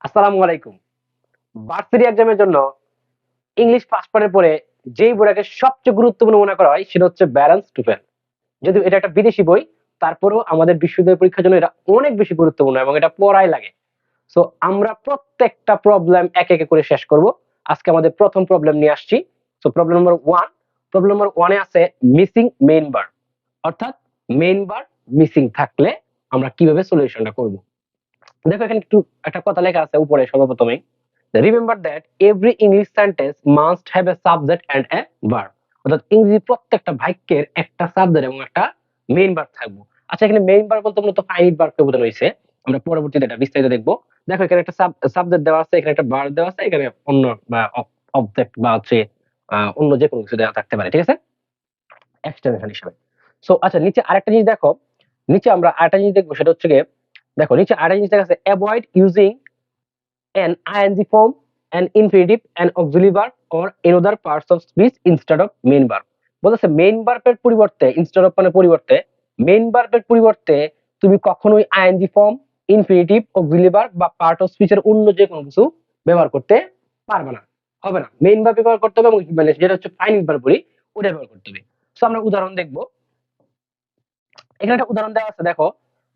আসসালামু আলাইকুম। ভার্সিটি এক্সামের জন্য ইংলিশ পাস করার পরে যেই বইটাকে সবচেয়ে গুরুত্বপূর্ণ মনে করা হয় সেটা হচ্ছে ব্যালেন্স টু ফেল। যদিও এটা একটা বিদেশি বই, তারপরেও আমাদের বিশ্ববিদ্যালয় পরীক্ষার জন্য এটা অনেক বেশি গুরুত্বপূর্ণ এবং এটা পড়াই লাগে। সো আমরা প্রত্যেকটা প্রবলেম এক এক করে শেষ করব। আজকে আমাদের প্রথম প্রবলেম নিয়ে আসছি। সো প্রবলেম নম্বর 1, প্রবলেম নম্বর 1 এ আছে মিসিং মেইন ভার্ব। অর্থাৎ মেইন ভার্ব মিসিং থাকলে আমরা কিভাবে সলিউশনটা করব। দেখো এখানে একটু একটা কথা লেখা আছে উপরে সর্বপ্রথমেই, remember that every English sentence must have a subject and a verb. অর্থাৎ ইংরেজি প্রত্যেকটা বাক্যের একটা সাবজেক্ট এবং একটা মেইন ভার্ব থাকবে। আচ্ছা, এখানে মেইন ভার্ব বলতে মূলত ফাইনাইট ভার্বকে বোঝানো হয়েছে। আমরা পরবর্তীতে এটা বিস্তারিত দেখবো। দেখো এখানে একটা সাবজেক্ট দেওয়া আছে, এখানে একটা ভার্ব দেওয়া আছে, এখানে অন্য বা অবজেক্ট বা হচ্ছে অন্য যে কোনো কিছু দেওয়া থাকতে পারে, ঠিক আছে, এক্সটেনশন হিসেবে। সো আচ্ছা, নিচে আরেকটা জিনিস দেখো, নিচে আমরা আরেকটা জিনিস দেখবো, সেটা হচ্ছে গিয়ে দেখো নিচে আরেকটা জিনিস দেখা আছে, avoid using an ing form, an infinitive, an auxiliary verb or another parts of speech instead of main verb। বলতেছে মেইন ভার্বের পরিবর্তে, ইনস্টেড অফ মানে পরিবর্তে, মেইন ভার্বের পরিবর্তে তুমি কখনোই ING form, infinitive, auxiliary verb বা পার্ট অফ স্পিচের অন্য যে কোনো কিছু ব্যবহার করতে পারবে না, হবে না। মেইন ভার্ব ব্যবহার করতে হবে এবং মানে যেটা হচ্ছে ফাইনাইট ভার্ব বলি ওটা ব্যবহার করতে হবে। সো আমরা উদাহরণ দেখবো। এখানে একটা উদাহরণ দেওয়া আছে, দেখো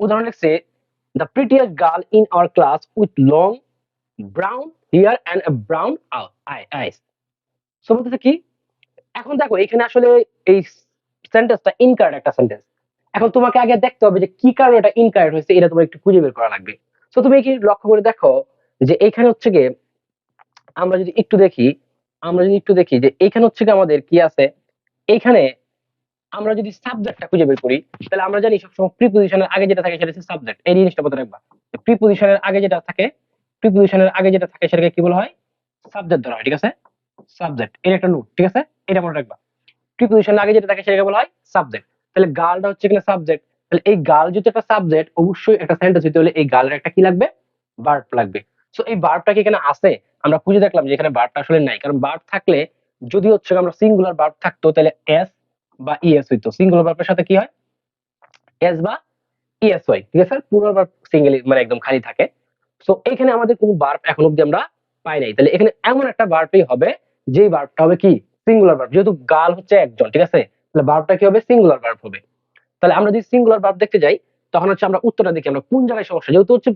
উদাহরণ লিখছে, the prettiest girl in our class with long brown hair and brown eyes. So বলতেছে কি, এখন দেখো এখানে আসলে এই সেন্টেন্সটা ইনকারেক্ট একটা সেন্টেন্স। এখন তোমাকে আগে দেখতে হবে যে কি কারণে এটা ইনকারেক্ট হয়েছে, এটা তোমার একটু খুঁজে বের করা লাগবে। সো তুমি কি লক্ষ্য করে দেখো যে এইখানে হচ্ছে গিয়ে আমরা যদি একটু দেখি, যে এইখানে হচ্ছে গিয়ে আমাদের কি আছে, এইখানে আমরা যদি সাবজেক্টটা খুঁজে বের করি, তাহলে আমরা জানি সবসময় প্রিপোজিশনের আগে যেটা থাকে সেটা হচ্ছে সাবজেক্ট। এই জিনিসটা মনে রাখবা, প্রিপোজিশনের আগে যেটা থাকে, সেটাকে কি বলা হয়, সাবজেক্ট ধরা হয়, ঠিক আছে, সাবজেক্ট। এর একটা নোট, ঠিক আছে, এটা মনে রাখবা। প্রিপোজিশনের আগে যেটা থাকে সেটাকে বলা হয় সাবজেক্ট। তাহলে গার্লটা হচ্ছে কিনা সাবজেক্ট, তাহলে এই গার্ল যেহেতু একটা সাবজেক্ট, অবশ্যই একটা সেন্টেন্স হতে হলে এই গার্লের একটা কি লাগবে, ভার্ব লাগবে। সো এই ভার্বটা কি এখানে আছে? আমরা খুঁজে দেখলাম যে এখানে ভার্বটা আসলে নাই, কারণ ভার্ব থাকলে যদি হচ্ছে আমরা সিঙ্গুলার ভার্ব থাকতো তাহলে এস বা ইএস হইতো। সিঙ্গুলার ভার্বের সাথে কি হয়, এস বা ইএস হয়, ঠিক আছে, প্লুরাল ভার্ব সিঙ্গেল মানে একদম খালি থাকে। সো এখানে আমাদের কোনো ভার্ব এখন অব্দি আমরা পাই নাই, তাহলে এখানে এমন একটা ভার্বই হবে যেই ভার্বটা হবে কি, সিঙ্গুলার ভার্ব। যেহেতু গার্ল হচ্ছে একজন, ঠিক আছে, তাহলে ভার্বটা কি হবে, সিঙ্গুলার ভার্ব হবে। তাহলে আমরা যদি সিঙ্গুলার ভার্ব দেখতে যাই, তখন হচ্ছে আমরা উত্তরটা দেখি আমরা কোন জায়গায় সমস্যা। যেহেতু হচ্ছে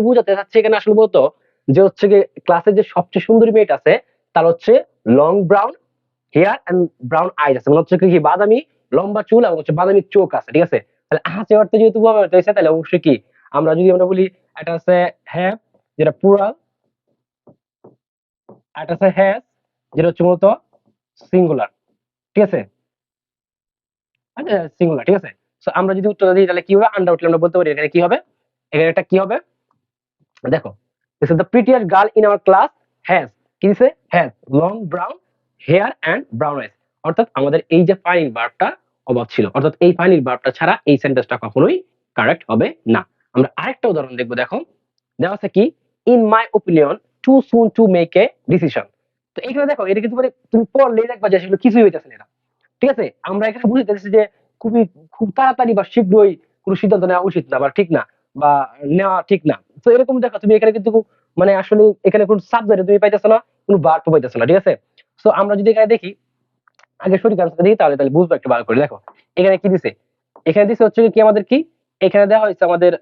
বুঝাতে চাচ্ছে এখানে আসলে বলতো যে হচ্ছে গিয়ে ক্লাসের যে সবচেয়ে সুন্দরী মেয়েটা আছে তার হচ্ছে long brown hair and brown eyes আছে, মানে হচ্ছে কি বাদামি লম্বা চুল এবং হচ্ছে বাদামি চোখ আছে, ঠিক আছে। তাহলে আছে অর্থে যেহেতু ব্যবহৃত হয়েছে, তাহলে অবশ্যই কি, আমরা যদি আমরা বলি এটা আছে হ্যাভ, যেটা প্লুরাল, আর এটা আছে হ্যাজ, যেটা হচ্ছে মূলত সিঙ্গুলার, ঠিক আছে, আচ্ছা সিঙ্গুলার, ঠিক আছে। সো আমরা যদি উত্তরটা দিই তাহলে কি হবে, আনডাউটলি আমরা বলতে পারি এখানে কি হবে, এখানে একটা কি হবে, দেখো, this is the prettiest girl in our class has, কি দিছে, has long brown hair and brown eyes. অর্থাৎ আমাদের এই যে ফাইনাল ভার্বটা অভাব ছিল, অর্থাৎ এই ফাইনাল ভার্বটা ছাড়া এই সেন্টেন্সটা কখনোই কারেক্ট হবে না। আমরা আরেকটা উদাহরণ দেখবো। দেখো দেওয়া আছে কি, in my opinion too soon to make a decision. তো এখানে দেখো এটা কিন্তু মানে তুমি পড়লেই দেখবা যে আসলে কিছুই হইতেছে না এটা, ঠিক আছে। আমরা এখানে বুঝতে পারছি যে খুবই খুব তাড়াতাড়ি বা শীঘ্রই কোনো সিদ্ধান্ত নেওয়া উচিত না বা ঠিক না, বা নেওয়া ঠিক না। তো এরকম দেখো তুমি এখানে কিন্তু মানে আসলে এখানে কোন সাবজেক্ট তুমি পাইতেছো না, কোনো ভার্ব পাইতেছো না, ঠিক আছে। সো আমরা যদি এখানে দেখি, আগে সঠিক আনসারটা দেখি, তাহলে তাহলে বুঝবো একটু ভালো করে। দেখো এখানে কি দিছে, এখানে দিছে হচ্ছে কি আমাদের কি, এখানে দেওয়া হয়েছে আমাদের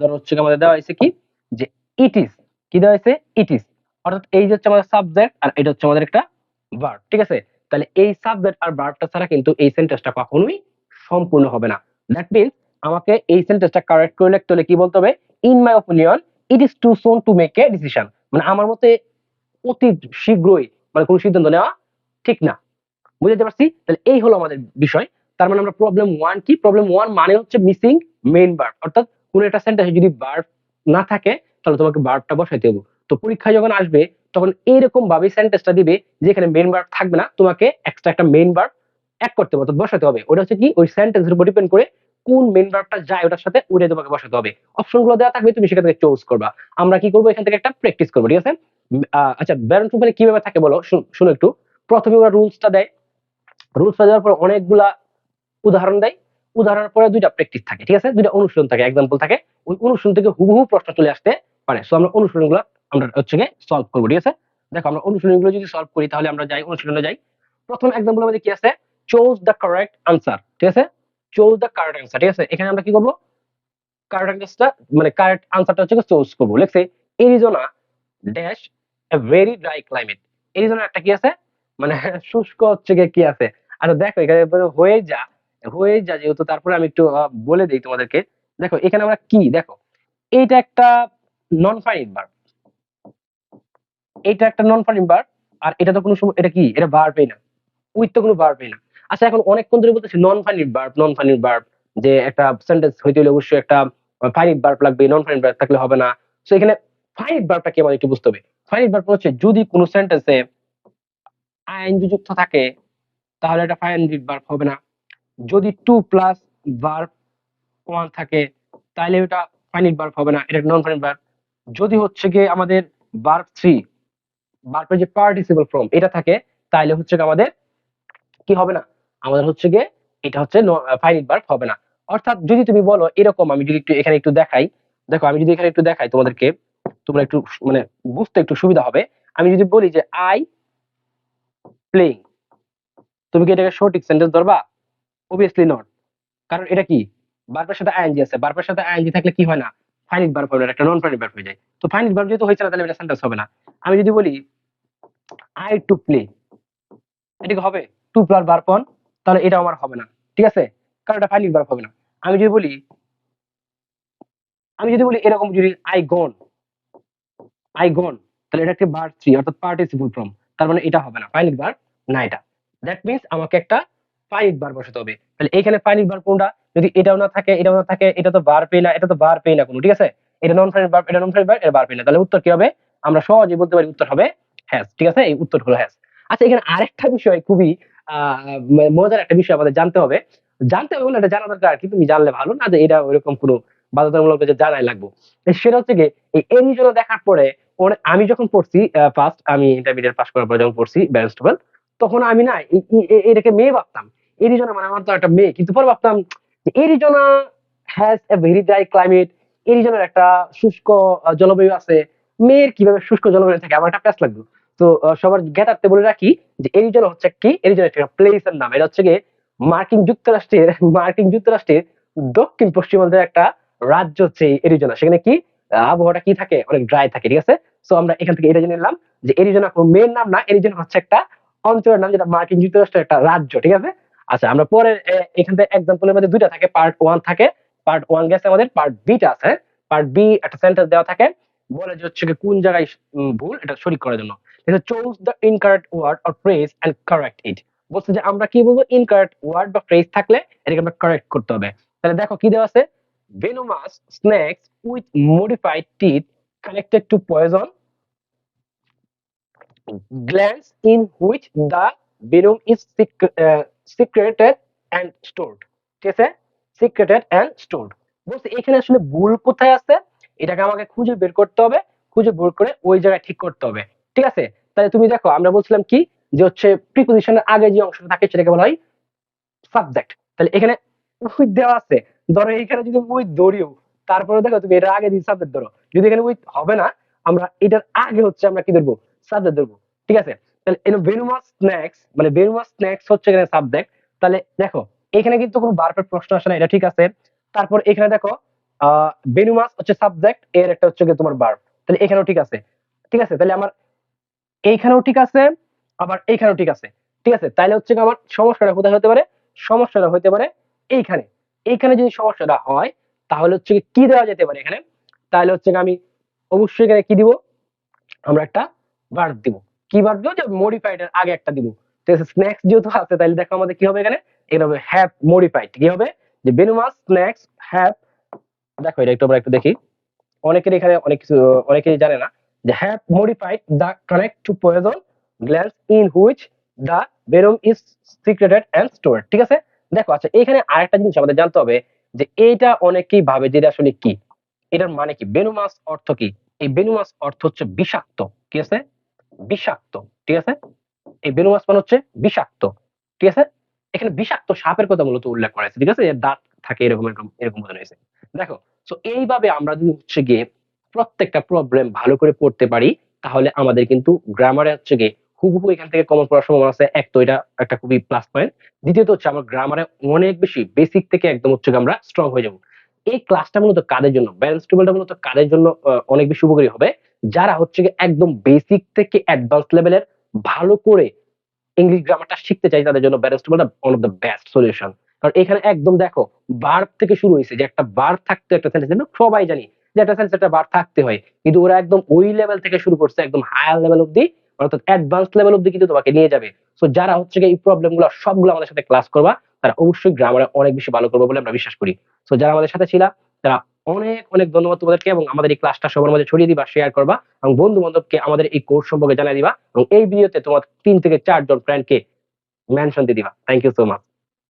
ধরো হচ্ছে আমাদের দেওয়া হয়েছে কি, যে ইট ইজ, কি দেওয়া হয়েছে, ইট ইজ। অর্থাৎ এই যে হচ্ছে আমাদের সাবজেক্ট আর এটা হচ্ছে আমাদের একটা ভার্ব, ঠিক আছে। তাহলে এই সাবজেক্ট আর ভার্বটা ছাড়া কিন্তু এই সেন্টেন্সটা কখনোই সম্পূর্ণ হবে না। দ্যাট মিন্স আমাকে এই সেন্টেন্সটা কারেক্ট করে লিখতে হলে কি বলতে হবে, in my opinion it is too soon to make a decision, মানে আমার মতে অতি শীঘ্রই মানে কোনো সিদ্ধান্ত নেওয়া ঠিক না। বুঝতে পারছি? তাহলে এই হলো আমাদের বিষয়। তার মানে আমরা প্রবলেম 1 কি, প্রবলেম 1 মানে হচ্ছে মিসিং মেইন ভার্ব। অর্থাৎ কোন একটা সেন্টেন্সে যদি ভার্ব না থাকে তাহলে তোমাকে ভার্বটা বসাইতে হবে। তো পরীক্ষায় যখন আসবে তখন এইরকম ভাবে সেন্টেন্সটা দিবে যেখানে মেইন ভার্ব থাকবে না, তোমাকে এক্সট্রা একটা মেইন ভার্ব অ্যাড করতে হবে, অর্থাৎ বসাতে হবে। ওটা হচ্ছে কি, ওই সেন্টেন্সের উপর ডিপেন্ড করে কোন মেইন ভার্বটা যায় ওটার সাথে ওইটাই তোমাকে বসাতে হবে। অপশনগুলো দেওয়া থাকবে, তুমি সেখান থেকে চুজ করবা। আমরা কি করবো, এখান থেকে একটা প্র্যাকটিস করবো, ঠিক আছে। আচ্ছা, ব্যারন প্রুফে কিভাবে থাকে বলো, শুনো একটু। প্রথমে ওরা রুলসটা দেয়, রুলস দেওয়ার পর অনেকগুলা উদাহরণ দেয়, উদাহরণের পরে দুইটা প্র্যাকটিস থাকে, ঠিক আছে, দুইটা অনুশীলন থাকে, এক্সাম্পল থাকে। ওই অনুশীলন থেকে হুবহু প্রশ্ন চলে আসতে পারে। সো আমরা অনুশীলনগুলো আমরা হচ্ছে গিয়ে সলভ করবো, ঠিক আছে। দেখো আমরা অনুশীলনীগুলো যদি সলভ করি তাহলে আমরা যাই অনুশীলনে যাই। প্রথম এক্সাম্পল আমাদের কি আছে, চুজ দ্য কারেক্ট আনসার, ঠিক আছে, চুজ দ্য কারেক্ট আনসার, ঠিক আছে। এখানে আমরা কি করবো, কারেক্ট আনসারটা মানে কারেক্ট আনসারটা হচ্ছে চুজ করবো। লেখছে Arizona dash a very dry climate. Arizona একটা কি আছে, মানে শুষ্ক হচ্ছে গিয়ে কি আছে। আচ্ছা দেখো এখানে হয়ে যা যেহেতু, তারপরে আমি একটু বলে দিই তোমাদেরকে। দেখো এখানে আমরা কি দেখো, এইটা একটা নন ফাইনাইট ভার্ব, এটা একটা নন ফাইনাইট ভার্ব, আর এটা তো কোনো সময় এটা কি, এটা ভার্বই না, উইথ তো কোনো ভার্বই না। আচ্ছা এখন অনেকক্ষণ ধরে বলতেছি non finite verb, non finite verb, যে একটা সেন্টেন্স হইতে হলে অবশ্যই একটা ফাইনাইট ভার্ব লাগবে, নন ফাইনাইট ভার্ব থাকলে হবে না। সো এখানে ফাইনাইট ভার্বটা কি আমাদের একটু বুঝতে হবে। ফাইনাইট ভার্ব হচ্ছে যদি কোনো সেন্টেন্সে আইএনজি যুক্ত থাকে তাহলে এটা ফাইনাইট ভার্ব হবে না। যদি টু প্লাস ভার্ব ওয়ান থাকে তাহলে ওটা ফাইনাইট ভার্ব হবে না, এটা নন ফাইনাইট ভার্ব। যদি হচ্ছে গিয়ে আমাদের ভার্ব থ্রি, ভার্বের যে পার্টিসিপল ফর্ম এটা থাকে, তাহলে হচ্ছে গিয়ে আমাদের কি হবে না, আমাদের হচ্ছে গিয়ে এটা হচ্ছে ফাইনাইট ভার্ব হবে না। অর্থাৎ যদি তুমি বলো এরকম, আমি যদি একটু এখানে একটু দেখাই, দেখো আমি যদি এখানে একটু দেখাই তোমাদেরকে, তোমরা একটু মানে বুঝতে একটু সুবিধা হবে। আমি যদি বলি যে আই প্লেইং, তুমি কি এটাকে সঠিক সেন্টেন্স ধরবা? অবভিয়াসলি নট, কারণ এটা কি, ভার্বের সাথে আইএনজি আছে, ভার্বের সাথে আইএনজি থাকলে কি হয় না, ফাইনাইট ভার্ব হবে না, একটা নন ফাইনাইট ভার্ব হয়ে যায়। তো ফাইনাইট ভার্ব যেহেতু হয়েছে না তাহলে এটা সেন্টেন্স হবে না। আমি যদি বলি আই টু প্লে, এটা কি হবে টু প্লাস ভার্ব অন, তাহলে এটা আমার হবে না, ঠিক আছে, কারণ এটা ফাইনাইট ভার্ব হবে না। আমি যদি বলি, এরকম যদি আই গন, তাহলে এটা একটা ভার্ব থ্রি অর্থাৎ পার্টিসিপল ফর্ম, তার মানে এটা হবে না, ফাইনাইট ভার্ব না এটা। দ্যাট মিন্স আমাকে একটা ফাইনাইট ভার্ব বসাতে হবে। তাহলে এইখানে ফাইনাইট ভার্ব কোনটা, যদি এটাও না থাকে এটাও না থাকে, এটা তো ভার্বই না, এটা তো ভার্বই না কোনো, ঠিক আছে, এটা নন ফাইনাইট ভার্ব, এটা নন ফাইনাইট ভার্ব, এটা ভার্বই না, তাহলে উত্তর কি হবে, আমরা সহজেই বলতে পারি উত্তর হবে হ্যাজ, ঠিক আছে, এই উত্তর হলো হ্যাজ। আচ্ছা এখানে আরেকটা বিষয় খুবই মজার একটা বিষয় আমাদের জানতে হবে, বলে এটা জানা দরকার, কিন্তু তুমি জানলে ভালো না যে এটা ওইরকম কোনো বাধ্যতামূলক যে জানাই লাগবে। সেটা হচ্ছে কি, এই এরিজোনা দেখার পরে আমি যখন পড়ছি ফার্স্ট, আমি ইন্টারমিডিয়েট পাস করার পর যখন পড়ছি ব্যালেন্স টুয়েলভ, তখন আমি না এটাকে মেয়ে ভাবতাম। এরিজোনা মানে আমার তো একটা মেয়ে, কিন্তু পরে ভাবতাম যে Arizona has a very dry climate, এরিজোনার একটা শুষ্ক জলবায়ু আছে, মেয়ের কিভাবে শুষ্ক জলবায়ু থাকে, আমার একটা প্যাচ লাগলো। তো সবার জ্ঞাতার্থে বলে রাখি যে এরিজোনা হচ্ছে কি, এরিজোনা একটা প্লেসের নাম, এটা হচ্ছে গিয়ে মার্কিন যুক্তরাষ্ট্রের দক্ষিণ পশ্চিমাঞ্চলের একটা রাজ্য হচ্ছে এই এরিজোনা। সেখানে কি আবহাওয়াটা কি থাকে, অনেক ড্রাই থাকে, ঠিক আছে। সো আমরা এখান থেকে এটা জেনে নিলাম যে এরিজোনা কোনো মেয়ের নাম না, এরিজোনা হচ্ছে একটা অঞ্চলের নাম, যেটা মার্কিন যুক্তরাষ্ট্রের একটা রাজ্য, ঠিক আছে। আচ্ছা আমরা পরে এখান থেকে এক্সাম্পলের মধ্যে দুইটা থাকে, পার্ট ওয়ান থাকে, পার্ট ওয়ান গেছে, আমাদের পার্ট বিটা আছে। পার্ট বি একটা সেন্টেন্স দেওয়া থাকে, বলে যে হচ্ছে কোন জায়গায় ভুল এটা সঠিক করার জন্য। Choose the incorrect word or phrase and correct it. বলছে যে আমরা কি বলবো, ইনকারেক্ট ওয়ার্ড বা ফ্রেজ থাকলে এটাকে আমরা কারেক্ট করতে হবে। তাহলে দেখো কি দেওয়া আছে, venomous snakes with modified teeth connected to poison glands in which the venom is secreted and stored, ঠিক আছে, secreted and stored। বলছে এখানে আসলে ভুল কোথায় আছে, এটাকে আমাকে খুঁজে বের করতে হবে, খুঁজে বের করে ওই জায়গায় ঠিক করতে হবে, ঠিক আছে। তাহলে তুমি দেখো আমরা বলছিলাম কি, যে হচ্ছে প্রিপোজিশনের আগে যে অংশটা থাকে সেটাকে বলা হয় সাবজেক্ট। তাহলে এখানে উইথ দেওয়া আছে, ধরো এইখানে যদি উইথ ধরিও, তারপরে দেখো তুমি এটার আগে যদি সাবজেক্ট ধরো, যদি এখানে উইথ হবে না, আমরা এটার আগে হচ্ছে আমরা কি ধরবো, সাবজেক্ট ধরবো, ঠিক আছে। তাহলে ভেনুমাস স্ন্যাক্স মানে ভেনুমাস স্ন্যাক্স হচ্ছে এখানে সাবজেক্ট। তাহলে দেখো এখানে কিন্তু কোনো ভার্বের প্রশ্ন আসে না, এটা ঠিক আছে। তারপর এখানে দেখো ভেনুমাস হচ্ছে সাবজেক্ট, এর একটা হচ্ছে তোমার ভার্ব, তাহলে এখানেও ঠিক আছে, ঠিক আছে। তাহলে আমার এইখানেও ঠিক আছে, আবার এইখানেও ঠিক আছে, ঠিক আছে। তাইলে হচ্ছে আমার সমস্যাটা কোথায় হতে পারে, সমস্যাটা হতে পারে এইখানে। এইখানে যদি সমস্যাটা হয় তাহলে হচ্ছে কি দেওয়া যেতে পারে এখানে, তাহলে হচ্ছে আমি অবশ্যই এখানে কি দিব, আমরা একটা ভার্ব দিব। কি ভার্ব দিব, যে মডিফাইড এর আগে একটা দিব। ঠিক আছে, স্ন্যাক্স যেহেতু আছে তাহলে দেখো আমাদের কি হবে এখানে, এটা হবে হ্যাভ মডিফাইড, কি হবে, যে ভেনুমাস স্ন্যাক্স হ্যাভ, দেখো এটা একটু আমরা একটু দেখি, অনেকের এখানে অনেক কিছু অনেকেই জানে না, যে have modified the connect to poison glands in which the venom is secreted and stored, ঠিক আছে। দেখো আচ্ছা এখানে আরেকটা জিনিস আমাদের জানতে হবে, যে এইটা অনেকেই ভাবে যে এটা আসলে কি, এটার মানে কি, বেনুমাস অর্থ কি, এই বেনুমাস অর্থ হচ্ছে বিষাক্ত, ঠিক আছে, বিষাক্ত, ঠিক আছে, এই বেনুমাস মানে হচ্ছে বিষাক্ত, ঠিক আছে। এখানে বিষাক্ত সাপের কথা মূলত উল্লেখ করা হয়েছে, ঠিক আছে, এর দাঁত থাকে এরকম এরকম এরকম বোঝানো হয়েছে। দেখো তো এইভাবে আমরা যদি হচ্ছে গিয়ে প্রত্যেকটা প্রবলেম ভালো করে পড়তে পারি, তাহলে আমাদের কিন্তু গ্রামারে হচ্ছে গিয়ে হুবহু এখান থেকে কমন পড়ার সম্ভাবনা আছে। এক তো এটা একটা খুবই প্লাস পয়েন্ট। দ্বিতীয়ত হচ্ছে আমার গ্রামারে অনেক বেশি বেসিক থেকে একদম হচ্ছে গিয়ে আমরা স্ট্রং হয়ে যাবো। এই ক্লাসটা মূলত কাদের জন্য, ব্যালেন্স টেবিলটা মূলত কাদের জন্য অনেক বেশি উপকারী হবে, যারা হচ্ছে গিয়ে একদম বেসিক থেকে অ্যাডভান্স লেভেলের ভালো করে ইংলিশ গ্রামারটা শিখতে চাই, তাদের জন্য ব্যালেন্স টেবিলটা one of the best solution. কারণ এখানে একদম দেখো ভার্ব থেকে শুরু হয়েছে, যে একটা ভার্ব থাকতে একটা সেন্টেন্স, সবাই জানি যে একটা সেন্টেন্স একটা ভার্ব থাকতে হয়, কিন্তু ওরা একদম ওই লেভেল থেকে শুরু করছে একদম হায়ার লেভেল অব্দি, অর্থাৎ অ্যাডভান্স লেভেল অব্দি কিন্তু তোমাকে নিয়ে যাবে। সো যারা হচ্ছে গিয়ে এই প্রবলেম গুলো সবগুলো আমাদের সাথে ক্লাস করবা, তারা অবশ্যই গ্রামারে অনেক বেশি ভালো করবে বলে আমরা বিশ্বাস করি। সো যারা আমাদের সাথে ছিলা, তারা অনেক অনেক ধন্যবাদ তোমাদেরকে, এবং আমাদের এই ক্লাসটা সবার মাঝে ছড়িয়ে দিবা, শেয়ার করবা, এবং বন্ধু বান্ধবকে আমাদের এই কোর্স সম্পর্কে জানিয়ে দিবা, এবং এই ভিডিওতে তোমার 3 থেকে 4 জন ফ্রেন্ডকে মেনশন দিয়ে দিবা। Thank you so much.